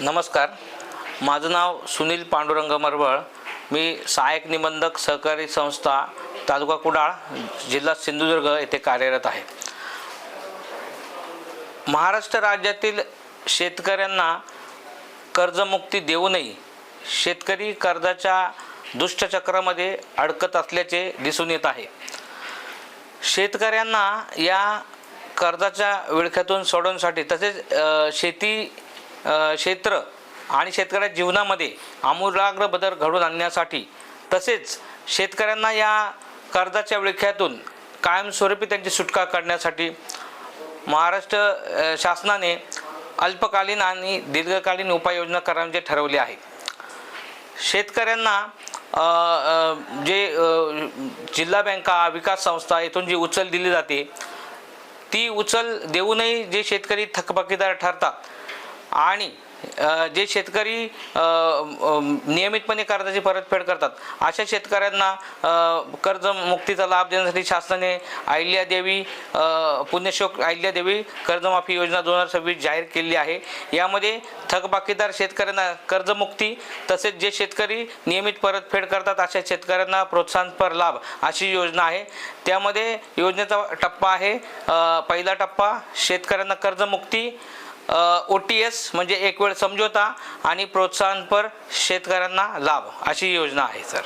नमस्कार, माझं नाव सुनील पांडुरंग मरवळ. मी सहाय्यक निबंधक सहकारी संस्था तालुका कुडाळ जिल्हा सिंधुदुर्ग येथे कार्यरत आहे. महाराष्ट्र राज्यातील शेतकऱ्यांना कर्जमुक्ती देऊनही शेतकरी कर्जाच्या दुष्टचक्रामध्ये अडकत असल्याचे दिसून येत आहे. शेतकऱ्यांना या कर्जाच्या विळख्यातून सोडवण्यासाठी तसेच क्षेत्र आणि शेतकऱ्याच्या जीवनामध्ये आमूलाग्र बदल घडवून आणण्यासाठी तसेच शेतकऱ्यांना या कर्जाच्या विळख्यातून कायमस्वरूपी त्यांची सुटका करण्यासाठी महाराष्ट्र शासनाने अल्पकालीन आणि दीर्घकालीन उपाययोजना करण्याचे ठरवले आहे. शेतकऱ्यांना जे जिल्हा बँका विकास संस्था येथून जी उचल दिली जाते ती उचल देऊनही जे शेतकरी थकबाकीदार ठरतात आणि जे शेतकरी नियमितपणे कर्जाची परतफेड करतात अशा शेतकऱ्यांना कर्जमुक्तीचा लाभ देण्यासाठी शासनाने अहिल्यादेवी पुण्यश्लोक अहिल्यादेवी कर्जमाफी योजना 2026 जाहीर केली आहे. यामध्ये थकबाकीदार शेतकऱ्यांना कर्जमुक्ती तसेच जे शेतकरी नियमित परतफेड करतात अशा शेतकऱ्यांना प्रोत्साहनपर लाभ अशी योजना आहे. त्यामध्ये योजनेचा टप्पा आहे, पहिला टप्पा शेतकऱ्यांना कर्जमुक्ती, OTS म्हणजे एक वेळ समझोता आणि प्रोत्साहनपर शेतकऱ्यांना लाभ अशी योजना आहे सर.